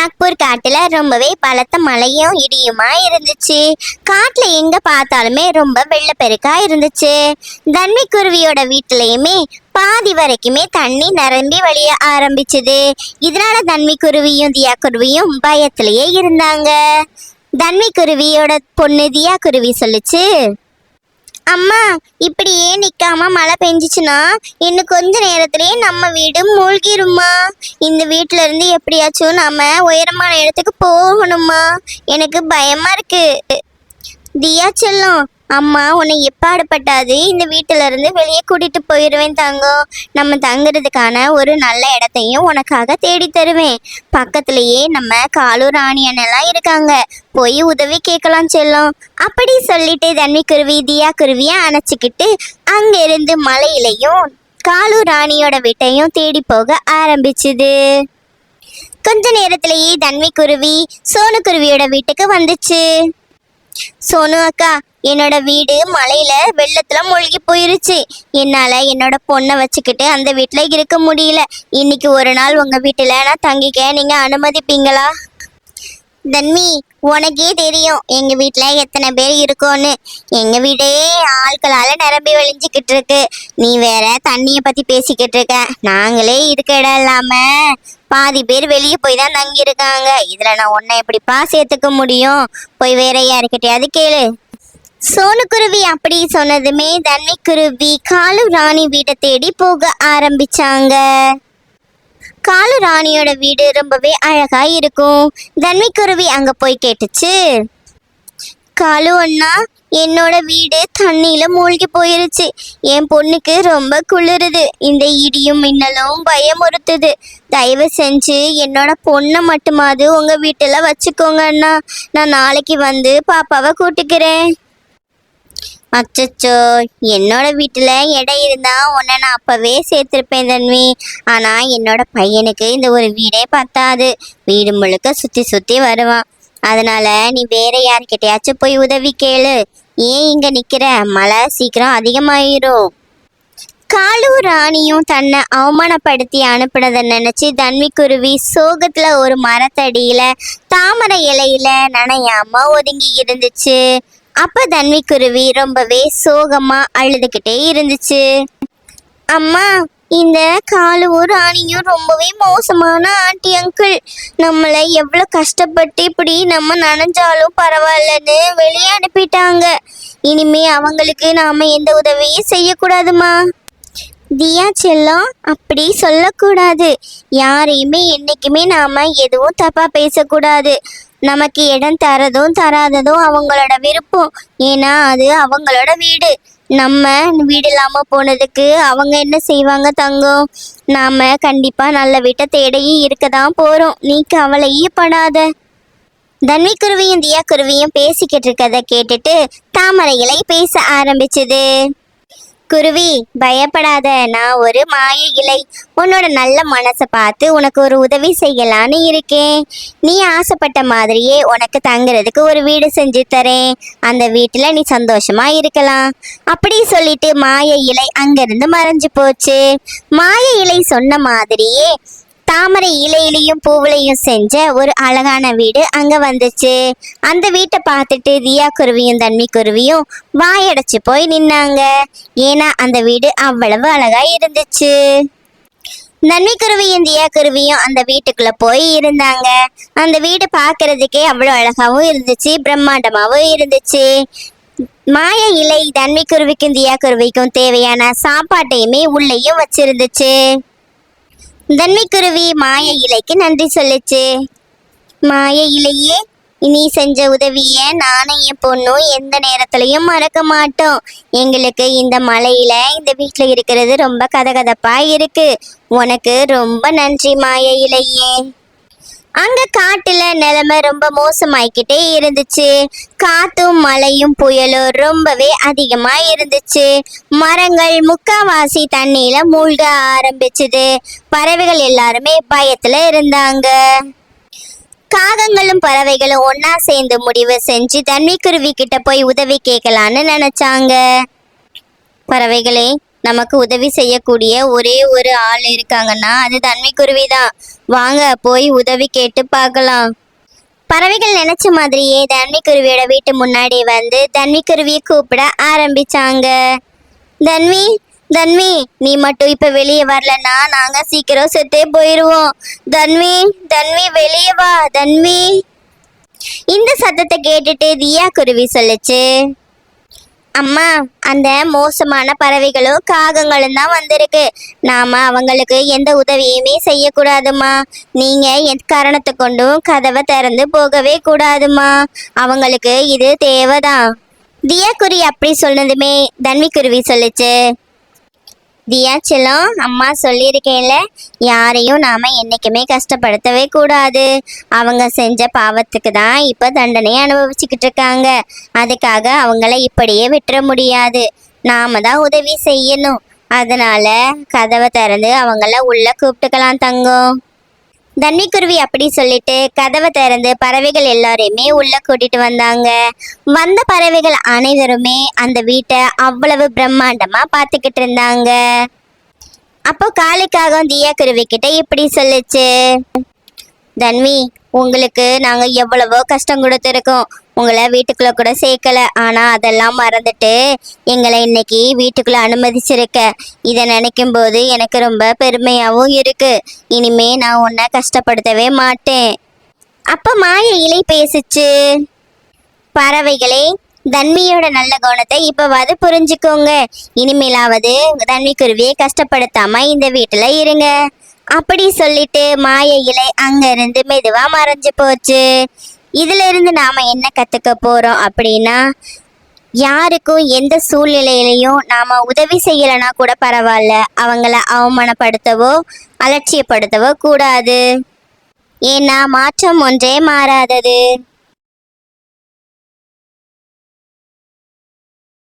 நாக்பூர் காட்டுல ரொம்பவே பலத்த மழையும் இடியுமா இருந்துச்சு. காட்டுல எங்க பார்த்தாலுமே ரொம்ப வெள்ளப்பெருக்கா இருந்துச்சு. தன்வி குருவியோட வீட்டுலயுமே பாதி வரைக்குமே தண்ணி நிரம்பி வழிய ஆரம்பிச்சுது. இதனால தன்வி குருவியும் தியா குருவியும் பயத்திலேயே இருந்தாங்க. தன்வி குருவியோட பொண்ணு தியா குருவி சொல்லுச்சு, அம்மா இப்படியே நிக்காம மழை பெஞ்சிச்சுன்னா இன்னும் கொஞ்ச நேரத்திலேயே நம்ம வீடு மூழ்கிருமா. இந்த வீட்டுல இருந்து எப்படியாச்சும் நம்ம உயரமான இடத்துக்கு போகணுமா. எனக்கு பயமா இருக்கு. தியா செல்லம், அம்மா உன்னை எப்பாடுபட்டாது இந்த வீட்டுல இருந்து வெளியே கூட்டிட்டு போயிடுவேன் தங்கம். நம்ம தங்குறதுக்கான ஒரு நல்ல இடத்தையும் உனக்காக தேடி தருவேன். பக்கத்திலேயே நம்ம காலு ராணியனெல்லாம் இருக்காங்க, போய் உதவி கேட்கலாம் செல்லம். அப்படி சொல்லிட்டு தன்வி குருவி தியா குருவியை அணைச்சிக்கிட்டு அங்கிருந்து மலையிலையும் காலு ராணியோட வீட்டையும் தேடி போக ஆரம்பிச்சுது. கொஞ்ச நேரத்திலேயே தன்வி குருவி சோனு குருவியோட வீட்டுக்கு வந்துச்சு. சோனு அக்கா, என்னோட வீடு மலையில வெள்ளத்துல மூழ்கி போயிருச்சு. என்னால என்னோட பொண்ணை வச்சுக்கிட்டு அந்த வீட்டுல இருக்க முடியல. இன்னைக்கு ஒரு நாள் உங்க வீட்டுல நான் தங்கிக்க நீங்க அனுமதிப்பீங்களா? தன்வி, உனக்கே தெரியும் எங்க வீட்டுல எத்தனை பேர் இருக்கோன்னு. எங்க வீடே ஆட்களால நிரம்பி வழிஞ்சுக்கிட்டு இருக்கு. நீ வேற தண்ணிய பத்தி பேசிக்கிட்டு இருக்க. நாங்களே இருக்க இடம் இல்லாம பாதி பேர் வெளியே போய் தான் தங்கி இருக்காங்க. இதுல நான் உன்னை எப்படிப்பா சேர்த்துக்க முடியும்? போய் வேற யாருக்கிட்டையாவது கேளு. சோனு குருவி அப்படி சொன்னதுமே தன்வி குருவி காலு ராணி வீட்டை தேடி போக ஆரம்பிச்சாங்க. காலு ராணியோட வீடு ரொம்பவே அழகா இருக்கும். தன்வி குருவி அங்க போய் கேட்டுச்சு, காலு அண்ணா, என்னோட வீடு தண்ணியில மூழ்கி போயிருச்சு. என் பொண்ணுக்கு ரொம்ப குளிருது. இந்த இடியும் மின்னலும் பயமுறுத்துது. தயவு செஞ்சு என்னோட பொண்ணை மட்டுமாவது உங்க வீட்டுல வச்சுக்கோங்க அண்ணா. நான் நாளைக்கு வந்து பாப்பாவை கூட்டிக்கிறேன். அச்சச்சோ, என்னோட வீட்டுல இடம் இருந்தா உன்னை நான் அப்பவே சேர்த்திருப்பேன் தன்வி. ஆனா என்னோட பையனுக்கு இந்த ஒரு வீடே பத்தாது. வீடு முழுக்க சுத்தி சுத்தி வருவான். அதனால நீ வேற யார்கிட்டயாச்சும் போய் உதவி கேளு. ஏன் இங்க நிக்கிற? மழை சீக்கிரம் அதிகமாயிரும். காலு ராணியும் தன்னை அவமானப்படுத்தி அனுப்பினதை நினைச்சு தன்வி குருவி சோகத்துல ஒரு மரத்தடியில தாமரை இலையில நனையாம ஒதுங்கி இருந்துச்சு. அப்ப தன்வி குருவி ரொம்பவே சோகமா அழுதுகிட்டே இருந்துச்சு. அம்மா, இந்த காலுவும் ராணியும் ரொம்பவே மோசமான ஆண்டி அங்கிள். நம்மளை எவ்வளவு கஷ்டப்பட்டு இப்படி நம்ம நனைஞ்சாலும் பரவாயில்லன்னு வெளியே அனுப்பிட்டாங்க. இனிமே அவங்களுக்கு நாம எந்த உதவியும் செய்யக்கூடாதுமா. தியா செல்லம், அப்படி சொல்லக்கூடாது. யாரையுமே என்னைக்குமே நாம எதுவும் தப்பா பேசக்கூடாது. நமக்கு இடம் தரதும் தராததும் அவங்களோட விருப்பம். ஏன்னா அது அவங்களோட வீடு. நம்ம வீடு இல்லாம போனதுக்கு அவங்க என்ன செய்வாங்க தங்கம்? நாம கண்டிப்பா நல்ல வீட்டை தேடியே இருக்கதான் போறோம். நீ கவலையே படாத. தன்வி குருவியும் தியா குருவியும் பேசிக்கிட்டு இருக்கதை கேட்டுட்டு தாமரை இலை பேச ஆரம்பிச்சுது. குருவி, பயப்படாத, நான் ஒரு மாய இலை. உன்னோட நல்ல மனசை பார்த்து உனக்கு ஒரு உதவி செய்யலான்னு இருக்கேன். நீ ஆசைப்பட்ட மாதிரியே உனக்கு தங்குறதுக்கு ஒரு வீடு செஞ்சு தரேன். அந்த வீட்டுல நீ சந்தோஷமா இருக்கலாம். அப்படி சொல்லிட்டு மாய இலை அங்கிருந்து மறைஞ்சு போச்சு. மாய இலை சொன்ன மாதிரியே தாமரை இலையிலையும் பூவிலையும் செஞ்ச ஒரு அழகான வீடு அங்க வந்துச்சு. அந்த வீட்டை பார்த்துட்டு தியா குருவியும் தன்வி குருவியும் வாயடைச்சு போய் நின்னாங்க. ஏன்னா அந்த வீடு அவ்வளவு அழகா இருந்துச்சு. தன்வி குருவியும் தியா குருவியும் அந்த வீட்டுக்குள்ள போய் இருந்தாங்க. அந்த வீடு பார்க்கறதுக்கே அவ்வளவு அழகாவும் இருந்துச்சு, பிரம்மாண்டமாவும் இருந்துச்சு. மாய இலை தன்வி குருவிக்கும் தியா குருவிக்கும் தேவையான சாப்பாட்டையுமே உள்ளேயும் வச்சிருந்துச்சு. தன்வி குருவி மாய இலைக்கு நன்றி சொல்லுச்சு. மாய இலையே, நீ செஞ்ச உதவிய நானும் என் பொண்ணும் எந்த நேரத்திலையும் மறக்க மாட்டோம். எங்களுக்கு இந்த மலையில இந்த வீட்டுல இருக்கிறது ரொம்ப கதகதப்பா இருக்கு. உனக்கு ரொம்ப நன்றி மாய இலையே. அங்க காட்டுல நிலைமை ரொம்ப மோசமாயிக்கிட்டே இருந்துச்சு. காத்தும் மழையும் புயலும் ரொம்பவே அதிகமா இருந்துச்சு. மரங்கள் முக்காவாசி தண்ணியில மூழ்க ஆரம்பிச்சுது. பறவைகள் எல்லாருமே பயத்துல இருந்தாங்க. காகங்களும் பறவைகளும் ஒன்னா சேர்ந்து முடிவு செஞ்சு தன்வி குருவி கிட்ட போய் உதவி கேட்கலான்னு நினைச்சாங்க. பறவைகளே, நமக்கு உதவி செய்யக்கூடிய ஒரே ஒரு ஆள் இருக்காங்கன்னா அது தன்விக்குருவி தான். வாங்க போய் உதவி கேட்டு பார்க்கலாம். பறவைகள் நினைச்ச மாதிரியே தன்விக்குருவியோட வீட்டு முன்னாடி வந்து தன்விக்குருவியை கூப்பிட ஆரம்பிச்சாங்க. தன்வி, தன்வி, நீ மட்டும் இப்ப வெளியே வரலன்னா நாங்க சீக்கிரம் செத்தே போயிருவோம். தன்வி, தன்வி, வெளியே வா தன்வி. இந்த சத்தத்தை கேட்டுட்டு தியா குருவி சொல்லுச்சு, அம்மா, அந்த மோசமான பறவைகளும் காகங்களும் தான் வந்திருக்கு. நாம அவங்களுக்கு எந்த உதவியுமே செய்யக்கூடாதுமா. நீங்க எக்காரணத்தை கொண்டும் கதவை திறந்து போகவே கூடாதுமா. அவங்களுக்கு இது தேவைதான். தியா குருவி அப்படி சொன்னதுமே தன்விக்குருவி சொல்லுச்சு, தியா செல்லம், அம்மா சொல்லியிருக்கேன்ல, யாரையும் நாம என்னைக்குமே கஷ்டப்படுத்தவே கூடாது. அவங்க செஞ்ச பாவத்துக்கு தான் இப்போ தண்டனையை அனுபவிச்சுக்கிட்டு இருக்காங்க. அதுக்காக அவங்கள இப்படியே விட்டுற முடியாது. நாம தான் உதவி செய்யணும். அதனால கதவை திறந்து அவங்கள உள்ள கூப்பிட்டுக்கலாம் தங்கம். தன்விக்குருவி அப்படி சொல்லிட்டு கதவை திறந்து பறவைகள் எல்லாரையுமே உள்ள கூட்டிட்டு வந்தாங்க. வந்த பறவைகள் அனைவருமே அந்த வீட்டை அவ்வளவு பிரம்மாண்டமா பார்த்துக்கிட்டு இருந்தாங்க. அப்போ காளிக்காகம் தியா குருவி கிட்ட இப்படி சொல்லுச்சு, தன்வி, உங்களுக்கு நாங்க எவ்வளவோ கஷ்டம் கொடுத்துருக்கோம். உங்களை வீட்டுக்குள்ள கூட சேர்க்கல. ஆனா அதெல்லாம் மறந்துட்டு எங்களை இன்னைக்கு வீட்டுக்குள்ள அனுமதிச்சிருக்க. இதை நினைக்கும் போது எனக்கு ரொம்ப பெருமையாவும் இருக்கு. இனிமே நான் உன்னை கஷ்டப்படுத்தவே மாட்டேன். அப்ப மாய இலை பேசுச்சு, பறவைகளே, தன்வியோட நல்ல குணத்தை இப்பவாது புரிஞ்சுக்கோங்க. இனிமேலாவது தன்விக்குருவியை கஷ்டப்படுத்தாம இந்த வீட்டுல இருங்க. அப்படி சொல்லிட்டு மாய இலை அங்க இருந்து மெதுவா மறைஞ்சு போச்சு. இதுல இருந்து நாம என்ன கத்துக்க போறோம் அப்படின்னா, யாருக்கும் எந்த சூழ்நிலையிலையும் நாம உதவி செய்யலைன்னா கூட பரவாயில்ல, அவங்கள அவமானப்படுத்தவோ அலட்சியப்படுத்தவோ கூடாது. ஏன்னா மாற்றம் ஒன்றே மாறாதது.